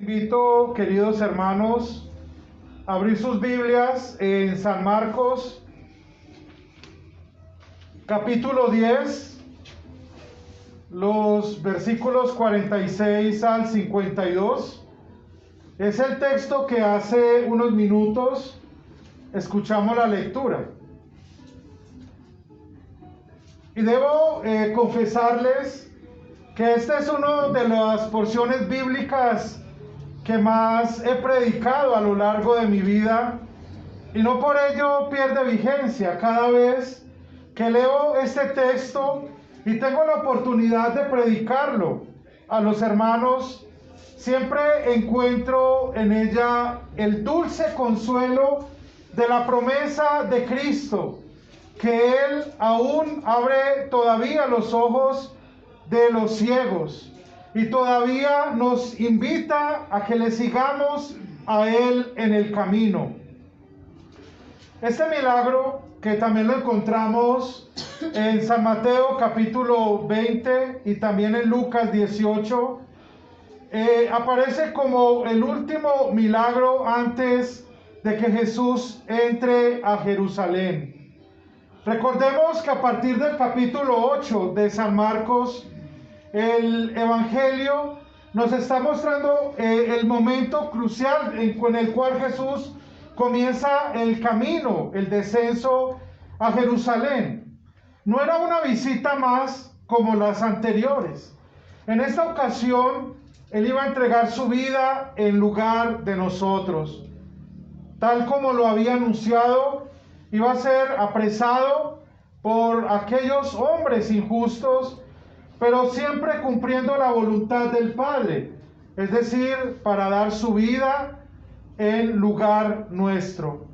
Invito, queridos hermanos, a abrir sus Biblias en San Marcos, capítulo 10, los versículos 46 al 52. Es el texto que hace unos minutos escuchamos la lectura. Y debo confesarles que esta es una de las porciones bíblicas que más he predicado a lo largo de mi vida, y no por ello pierde vigencia. Cada vez que leo este texto y tengo la oportunidad de predicarlo a los hermanos, siempre encuentro en ella el dulce consuelo de la promesa de Cristo, que Él aún abre todavía los ojos de los ciegos y todavía nos invita a que le sigamos a Él en el camino. Este milagro, que también lo encontramos en San Mateo capítulo 20 y también en Lucas 18, aparece como el último milagro antes de que Jesús entre a Jerusalén. Recordemos que a partir del capítulo 8 de San Marcos, el Evangelio nos está mostrando el momento crucial con el cual Jesús comienza el camino, el descenso a Jerusalén. No era una visita más como las anteriores. En esta ocasión, Él iba a entregar su vida en lugar de nosotros. Tal como lo había anunciado, iba a ser apresado por aquellos hombres injustos, pero siempre cumpliendo la voluntad del Padre, es decir, para dar su vida en lugar nuestro.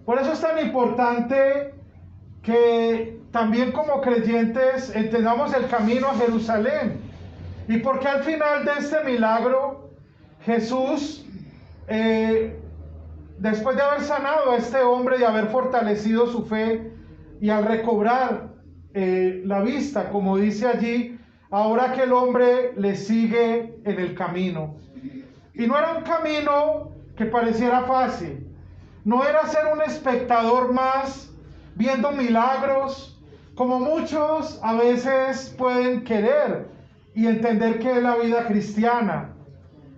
Por eso es tan importante que también como creyentes entendamos el camino a Jerusalén, y porque al final de este milagro Jesús, después de haber sanado a este hombre y haber fortalecido su fe, y al recobrar la vista, como dice allí, ahora que el hombre le sigue en el camino. Y no era un camino que pareciera fácil. No era ser un espectador más viendo milagros, como muchos a veces pueden querer y entender que es la vida cristiana,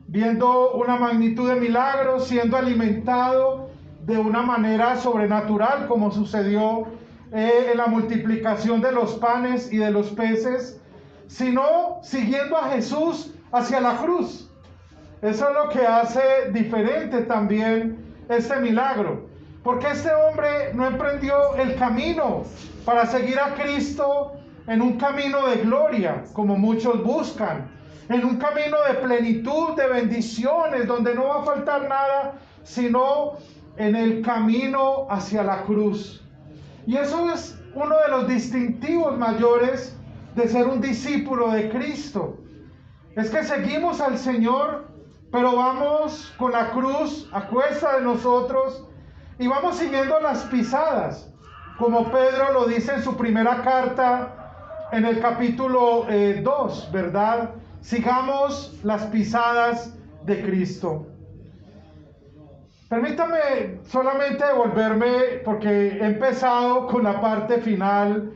viendo una magnitud de milagros, siendo alimentado de una manera sobrenatural, como sucedió en la multiplicación de los panes y de los peces, sino siguiendo a Jesús hacia la cruz. Eso es lo que hace diferente también este milagro, porque este hombre no emprendió el camino para seguir a Cristo en un camino de gloria, como muchos buscan, en un camino de plenitud, de bendiciones, donde no va a faltar nada, sino en el camino hacia la cruz. Y eso es uno de los distintivos mayores de ser un discípulo de Cristo. Es que seguimos al Señor, pero vamos con la cruz a cuesta de nosotros y vamos siguiendo las pisadas, como Pedro lo dice en su primera carta, en el capítulo 2, ¿verdad? Sigamos las pisadas de Cristo. Permítame solamente devolverme, porque he empezado con la parte final,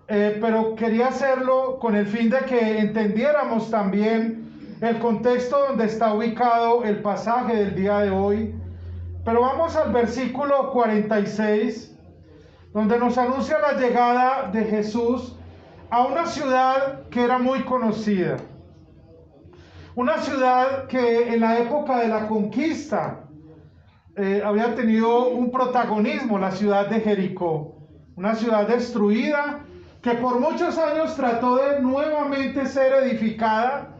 pero quería hacerlo con el fin de que entendiéramos también el contexto donde está ubicado el pasaje del día de hoy. Pero vamos al versículo 46, donde nos anuncia la llegada de Jesús a una ciudad que era muy conocida. Una ciudad que en la época de la conquista había tenido un protagonismo, la ciudad de Jericó, una ciudad destruida que por muchos años trató de nuevamente ser edificada,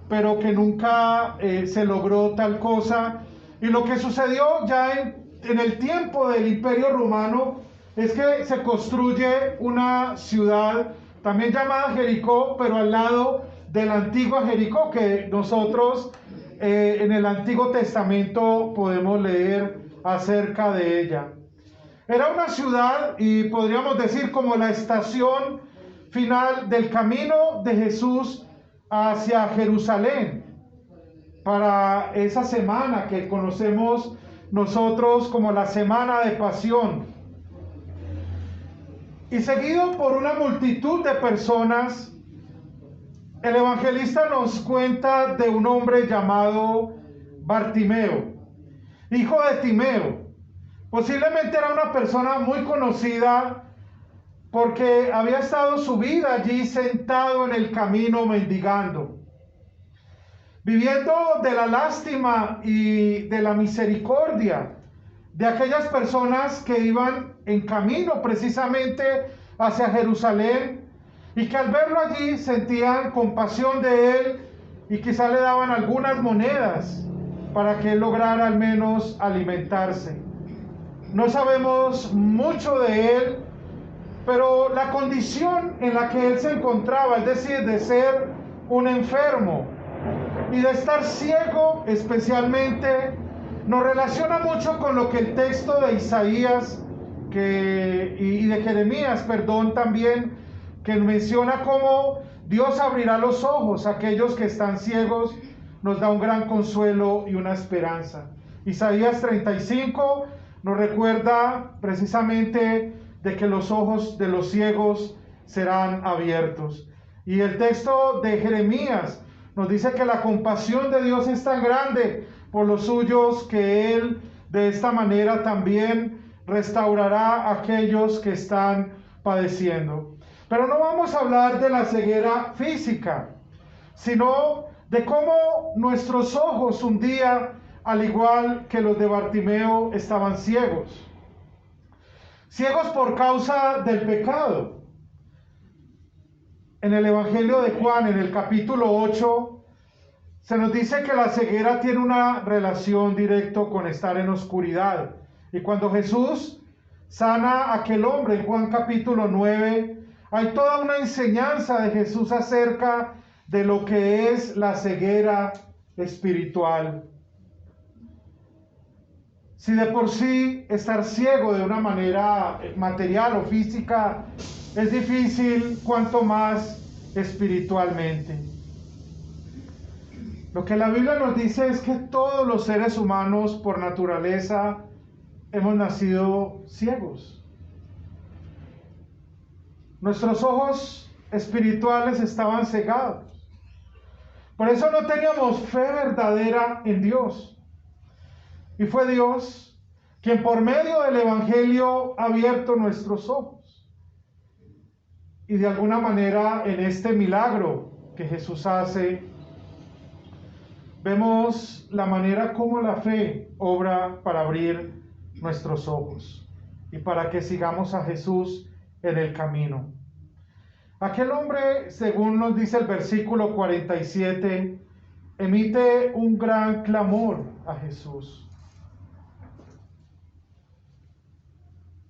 pero que nunca se logró tal cosa. Y lo que sucedió ya en el tiempo del Imperio Romano es que se construye una ciudad también llamada Jericó, pero al lado de la antigua Jericó, que nosotros en el Antiguo Testamento podemos leer acerca de ella. Era una ciudad, y podríamos decir como la estación final del camino de Jesús hacia Jerusalén. para esa semana que conocemos nosotros como la Semana de Pasión. Y seguido por una multitud de personas, el evangelista nos cuenta de un hombre llamado Bartimeo, hijo de Timeo. Posiblemente era una persona muy conocida porque había estado su vida allí sentado en el camino mendigando, viviendo de la lástima y de la misericordia de aquellas personas que iban en camino precisamente hacia Jerusalén y que al verlo allí sentían compasión de él y quizá le daban algunas monedas para que él lograra al menos alimentarse. No sabemos mucho de él, pero la condición en la que él se encontraba, es decir, de ser un enfermo y de estar ciego especialmente, nos relaciona mucho con lo que el texto de Isaías y de Jeremías, también, que menciona cómo Dios abrirá los ojos a aquellos que están ciegos, nos da un gran consuelo y una esperanza. Isaías 35 nos recuerda precisamente de que los ojos de los ciegos serán abiertos. Y el texto de Jeremías nos dice que la compasión de Dios es tan grande por los suyos que Él de esta manera también restaurará a aquellos que están padeciendo. Pero no vamos a hablar de la ceguera física, sino de cómo nuestros ojos un día, al igual que los de Bartimeo, estaban ciegos. Ciegos por causa del pecado. En el Evangelio de Juan, en el capítulo 8, se nos dice que la ceguera tiene una relación directa con estar en oscuridad. Y cuando Jesús sana a aquel hombre, en Juan capítulo 9, hay toda una enseñanza de Jesús acerca de lo que es la ceguera espiritual. Si de por sí estar ciego de una manera material o física es difícil, cuanto más espiritualmente. Lo que la Biblia nos dice es que todos los seres humanos por naturaleza hemos nacido ciegos. Nuestros ojos espirituales estaban cegados. Por eso no teníamos fe verdadera en Dios. Y fue Dios quien por medio del Evangelio ha abierto nuestros ojos. Y de alguna manera en este milagro que Jesús hace, vemos la manera como la fe obra para abrir nuestros ojos y para que sigamos a Jesús en el camino. Aquel hombre, según nos dice el versículo 47, emite un gran clamor a Jesús.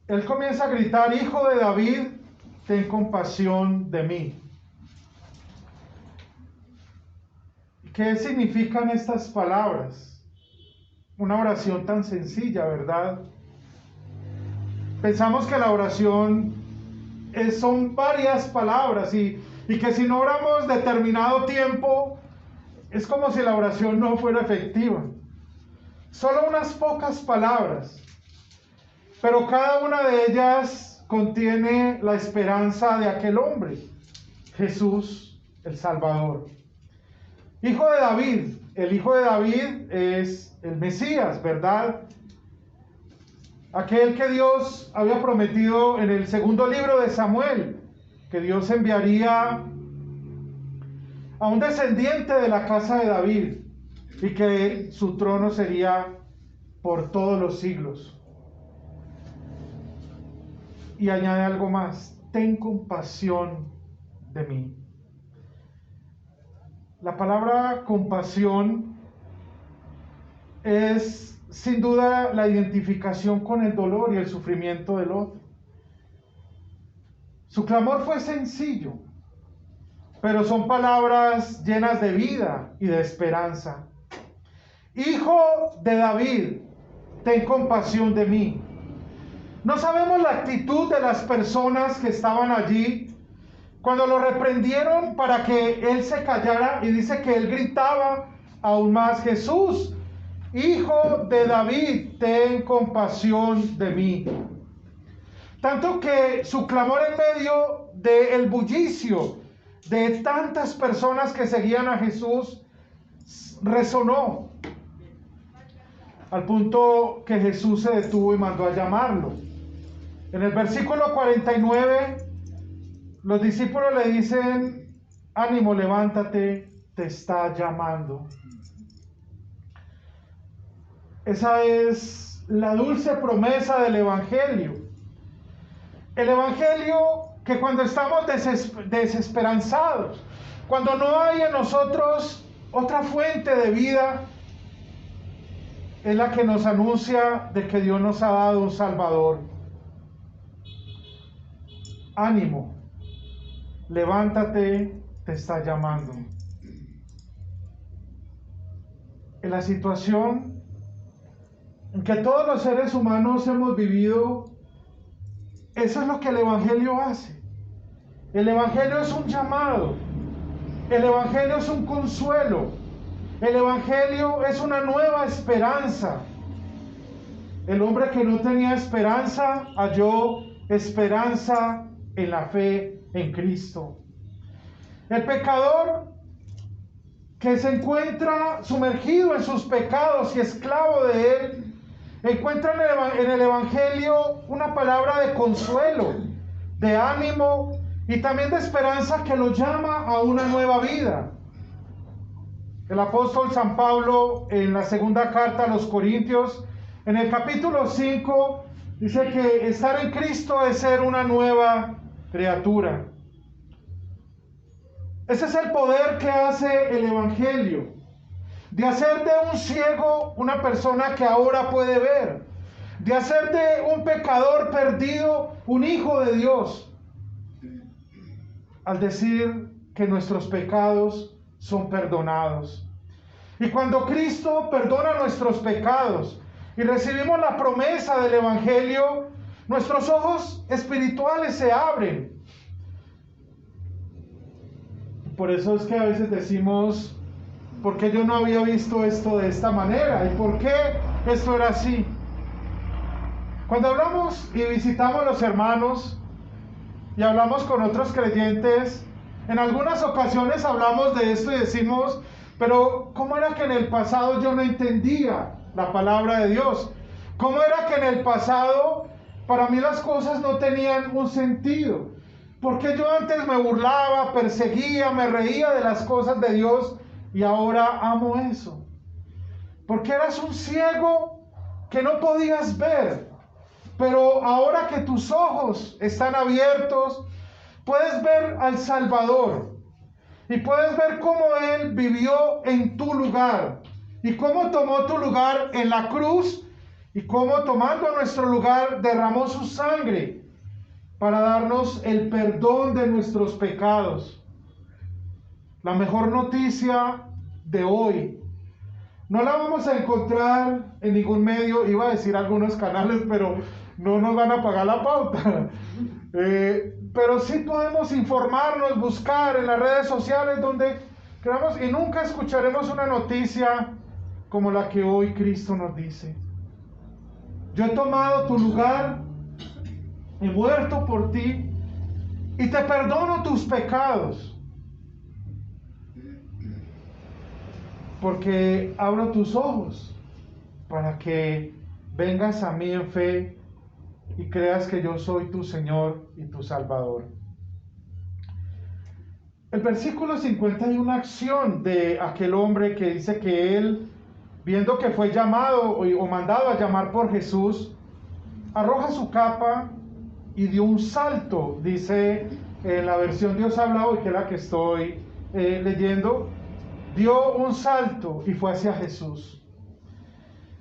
Él comienza a gritar: Hijo de David, ten compasión de mí. ¿Qué significan estas palabras? Una oración tan sencilla, ¿verdad? Pensamos que la oración son varias palabras y que si no oramos determinado tiempo, es como si la oración no fuera efectiva. Solo unas pocas palabras, pero cada una de ellas contiene la esperanza de aquel hombre, Jesús el Salvador. Hijo de David. El hijo de David es el Mesías, ¿verdad? Aquel que Dios había prometido en el segundo libro de Samuel, que Dios enviaría a un descendiente de la casa de David y que su trono sería por todos los siglos. Y añade algo más: ten compasión de mí. La palabra compasión es sin duda la identificación con el dolor y el sufrimiento del otro. Su clamor fue sencillo, pero son palabras llenas de vida y de esperanza. Hijo de David, ten compasión de mí. No sabemos la actitud de las personas que estaban allí cuando lo reprendieron para que él se callara, y dice que él gritaba aún más: Jesús, Hijo de David, ten compasión de mí. Tanto que su clamor en medio del bullicio de tantas personas que seguían a Jesús resonó, al punto que Jesús se detuvo y mandó a llamarlo. En el versículo 49, los discípulos le dicen: ánimo, levántate, te está llamando. Esa es la dulce promesa del Evangelio. El Evangelio que cuando estamos desesperanzados, cuando no hay en nosotros otra fuente de vida, es la que nos anuncia de que Dios nos ha dado un Salvador. Ánimo, levántate, te está llamando. En la situación en que todos los seres humanos hemos vivido, eso es lo que el Evangelio hace. El Evangelio es un llamado. El Evangelio es un consuelo. El Evangelio es una nueva esperanza. El hombre que no tenía esperanza halló esperanza en la fe en Cristo. El pecador que se encuentra sumergido en sus pecados y esclavo de él, encuentra en el Evangelio una palabra de consuelo, de ánimo y también de esperanza que lo llama a una nueva vida. El apóstol San Pablo, en la segunda carta a los Corintios, en el capítulo 5, dice que estar en Cristo es ser una nueva criatura. Ese es el poder que hace el Evangelio, de hacer de un ciego una persona que ahora puede ver, de hacer de un pecador perdido un hijo de Dios, al decir que nuestros pecados son perdonados. Y cuando Cristo perdona nuestros pecados y recibimos la promesa del Evangelio, nuestros ojos espirituales se abren. Por eso es que a veces decimos: ¿por qué yo no había visto esto de esta manera? ¿Y por qué esto era así? Cuando hablamos y visitamos a los hermanos y hablamos con otros creyentes, en algunas ocasiones hablamos de esto y decimos: pero ¿cómo era que en el pasado yo no entendía la palabra de Dios? ¿Cómo era que en el pasado para mí las cosas no tenían un sentido? ¿Por qué yo antes me burlaba, perseguía, me reía de las cosas de Dios y ahora amo eso? Porque eras un ciego que no podías ver, pero ahora que tus ojos están abiertos, puedes ver al Salvador y puedes ver cómo Él vivió en tu lugar y cómo tomó tu lugar en la cruz y cómo, tomando nuestro lugar, derramó su sangre para darnos el perdón de nuestros pecados. La mejor noticia de hoy no la vamos a encontrar en ningún medio. Iba a decir algunos canales, pero no nos van a pagar la pauta. Pero sí podemos informarnos, buscar en las redes sociales donde queramos, y nunca escucharemos una noticia como la que hoy Cristo nos dice: yo he tomado tu lugar, he muerto por ti y te perdono tus pecados, porque abro tus ojos para que vengas a mí en fe y creas que yo soy tu Señor y tu Salvador. El versículo 50 hay una acción de aquel hombre que dice que él, viendo que fue llamado o mandado a llamar por Jesús, arroja su capa y dio un salto. Dice en la versión Dios habla hoy, que es la que estoy leyendo, dio un salto y fue hacia Jesús.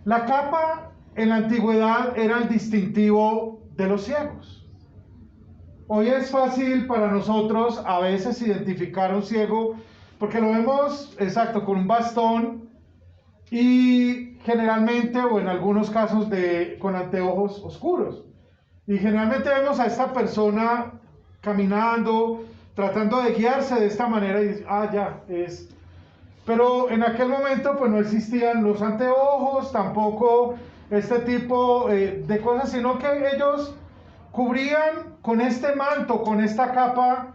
La capa en la antigüedad era el distintivo de los ciegos. Hoy es fácil para nosotros a veces identificar a un ciego porque lo vemos, exacto, con un bastón y generalmente, o en algunos casos, con anteojos oscuros. Y generalmente vemos a esta persona caminando, tratando de guiarse de esta manera y dice: ah, ya, es... Pero en aquel momento pues no existían los anteojos, tampoco este tipo de cosas, sino que ellos cubrían con este manto, con esta capa,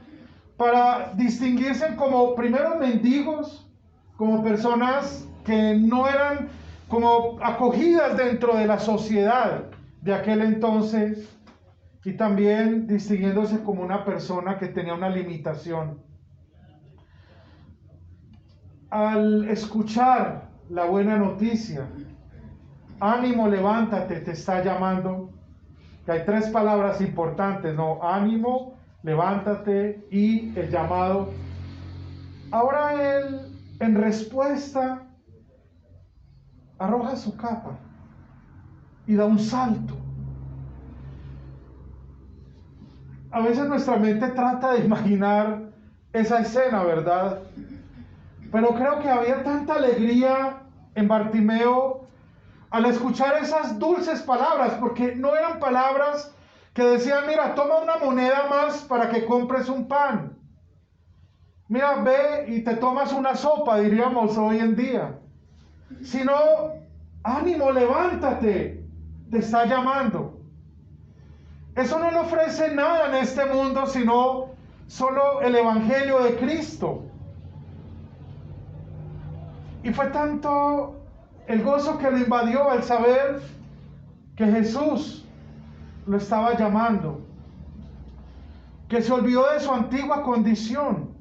para distinguirse como primero mendigos, como personas que no eran como acogidas dentro de la sociedad de aquel entonces, y también distinguiéndose como una persona que tenía una limitación. Al escuchar la buena noticia, ánimo, levántate, te está llamando. Que hay tres palabras importantes, ¿no? Ánimo, levántate y el llamado. Ahora él, en respuesta, arroja su capa y da un salto. A veces nuestra mente trata de imaginar esa escena, ¿verdad? Pero creo que había tanta alegría en Bartimeo al escuchar esas dulces palabras, porque no eran palabras que decían, mira, toma una moneda más para que compres un pan. Mira, ve y te tomas una sopa, diríamos hoy en día. Sino, ánimo, levántate, te está llamando. Eso no le ofrece nada en este mundo, sino solo el Evangelio de Cristo. Y fue tanto el gozo que lo invadió al saber que Jesús lo estaba llamando, que se olvidó de su antigua condición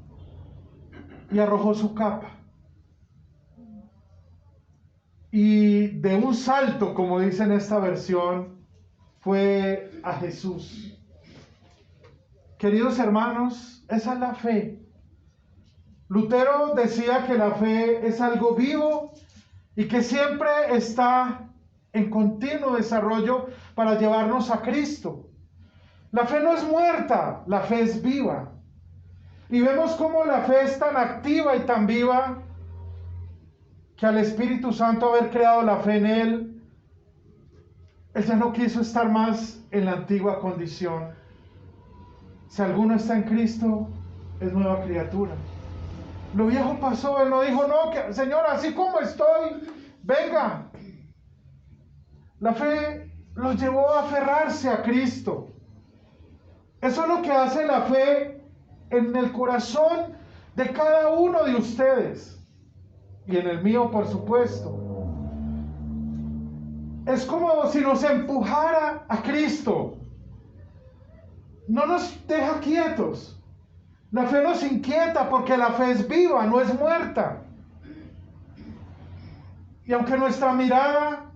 y arrojó su capa. Y de un salto, como dice en esta versión, fue a Jesús. Queridos hermanos, esa es la fe. Lutero decía que la fe es algo vivo y que siempre está en continuo desarrollo para llevarnos a Cristo. La fe no es muerta, la fe es viva. Y vemos cómo la fe es tan activa y tan viva que al Espíritu Santo haber creado la fe en él ya no quiso estar más en la antigua condición. Si alguno está en Cristo, es nueva criatura. Lo viejo pasó, él no dijo, no, Señor, así como estoy, venga. La fe los llevó a aferrarse a Cristo. Eso es lo que hace la fe en el corazón de cada uno de ustedes. Y en el mío, por supuesto. Es como si nos empujara a Cristo. No nos deja quietos. La fe nos inquieta porque la fe es viva, no es muerta. Y aunque nuestra mirada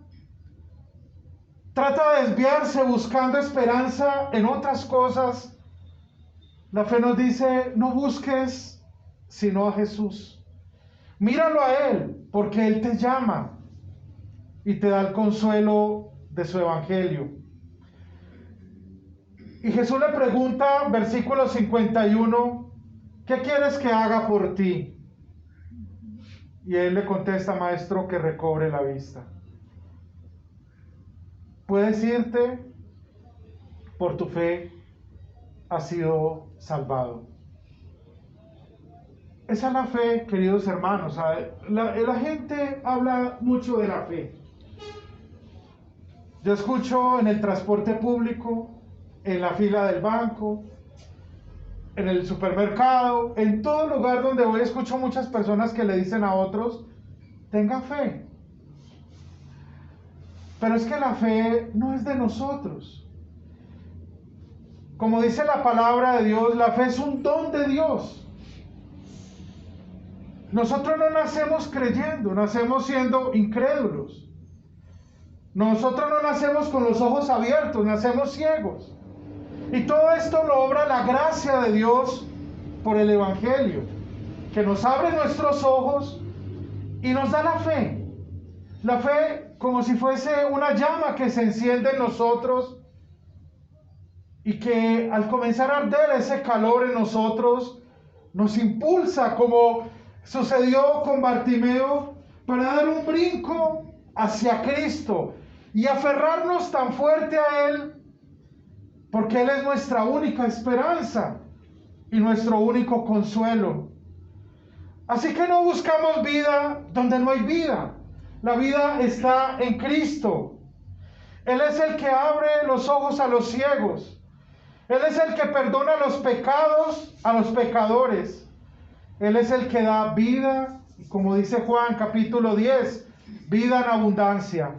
trata de desviarse buscando esperanza en otras cosas, la fe nos dice, no busques sino a Jesús. Míralo a Él, porque Él te llama y te da el consuelo de su evangelio. Y Jesús le pregunta, versículo 51, ¿qué quieres que haga por ti? Y él le contesta, maestro, que recobre la vista. Puedes irte, por tu fe has sido salvado. Esa es la fe, queridos hermanos. La gente habla mucho de la fe. Yo escucho en el transporte público, en la fila del banco, en el supermercado, en todo lugar donde voy, escucho muchas personas que le dicen a otros, tenga fe. Pero es que la fe no es de nosotros. Como dice la palabra de Dios, la fe es un don de Dios. Nosotros no nacemos creyendo, nacemos siendo incrédulos. Nosotros no nacemos con los ojos abiertos, nacemos ciegos. Y todo esto lo obra la gracia de Dios por el Evangelio, que nos abre nuestros ojos y nos da la fe. La fe como si fuese una llama que se enciende en nosotros y que al comenzar a arder ese calor en nosotros, nos impulsa, como sucedió con Bartimeo, para dar un brinco hacia Cristo y aferrarnos tan fuerte a Él, porque Él es nuestra única esperanza y nuestro único consuelo. Así que no buscamos vida donde no hay vida. La vida está en Cristo. Él es el que abre los ojos a los ciegos. Él es el que perdona los pecados a los pecadores. Él es el que da vida, como dice Juan capítulo 10, vida en abundancia.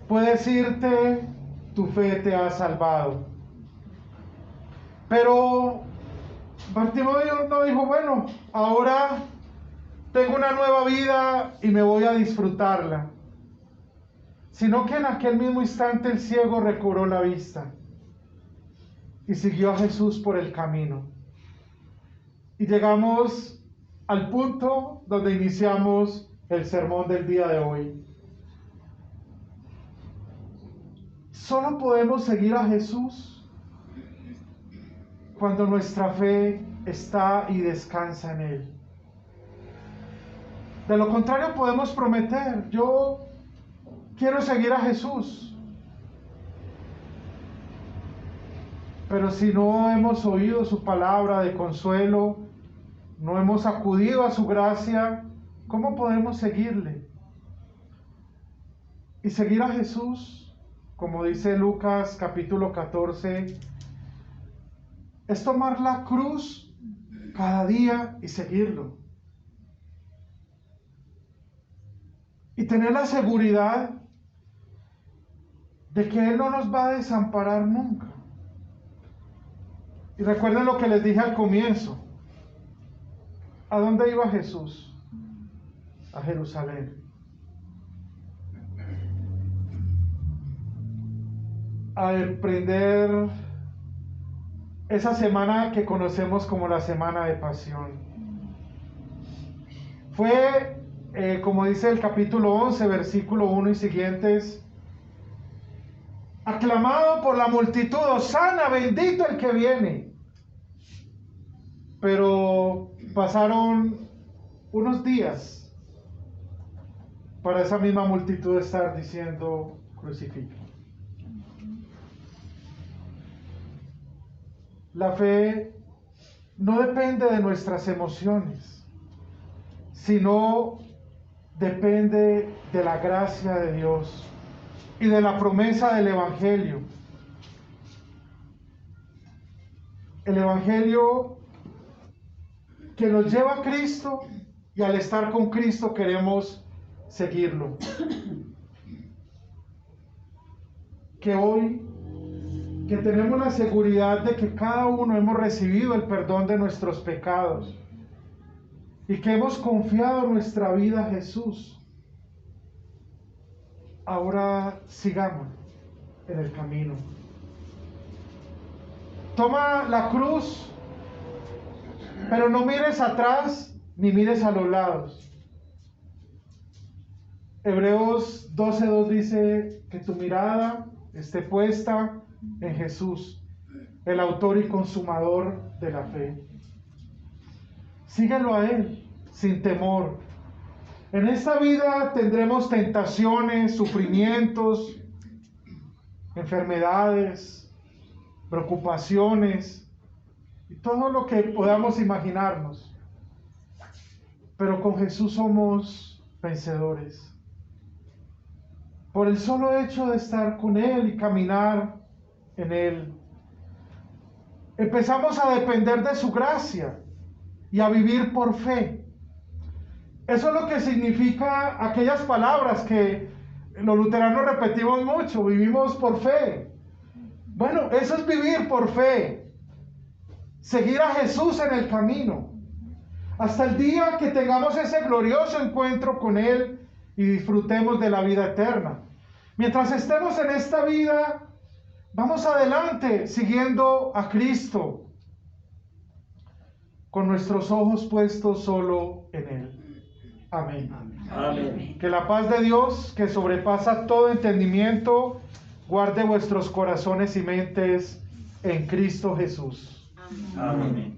Puedes irte, tu fe te ha salvado. Pero Bartimeo no dijo, bueno, ahora tengo una nueva vida y me voy a disfrutarla. Sino que en aquel mismo instante el ciego recobró la vista y siguió a Jesús por el camino. Y llegamos al punto donde iniciamos el sermón del día de hoy. Solo podemos seguir a Jesús cuando nuestra fe está y descansa en Él. De lo contrario podemos prometer, yo quiero seguir a Jesús. Pero si no hemos oído su palabra de consuelo, no hemos acudido a su gracia, ¿cómo podemos seguirle? Y seguir a Jesús, como dice Lucas capítulo 14, es tomar la cruz cada día y seguirlo. Y tener la seguridad de que Él no nos va a desamparar nunca. Y recuerden lo que les dije al comienzo. ¿A dónde iba Jesús? A Jerusalén. A emprender esa semana que conocemos como la Semana de Pasión. Fue, como dice el capítulo 11, versículo 1 y siguientes, aclamado por la multitud, Hosana, bendito el que viene. Pero pasaron unos días para esa misma multitud estar diciendo, crucifica. La fe no depende de nuestras emociones, sino depende de la gracia de Dios y de la promesa del Evangelio. El Evangelio que nos lleva a Cristo, y al estar con Cristo queremos seguirlo. Que hoy, que tenemos la seguridad de que cada uno hemos recibido el perdón de nuestros pecados y que hemos confiado nuestra vida a Jesús, ahora sigamos en el camino. Toma la cruz, pero no mires atrás ni mires a los lados. Hebreos 12:2 dice que tu mirada esté puesta en Jesús, el autor y consumador de la fe. Síguelo a Él sin temor. En esta vida tendremos tentaciones, sufrimientos, enfermedades, preocupaciones y todo lo que podamos imaginarnos. Pero con Jesús somos vencedores. Por el solo hecho de estar con Él y caminar en Él, empezamos a depender de su gracia y a vivir por fe. Eso es lo que significa aquellas palabras que los luteranos repetimos mucho: vivimos por fe. Bueno, eso es vivir por fe. Seguir a Jesús en el camino, hasta el día que tengamos ese glorioso encuentro con Él y disfrutemos de la vida eterna. Mientras estemos en esta vida, vamos adelante siguiendo a Cristo, con nuestros ojos puestos solo en Él. Amén. Amén. Que la paz de Dios, que sobrepasa todo entendimiento, guarde vuestros corazones y mentes en Cristo Jesús. Amén.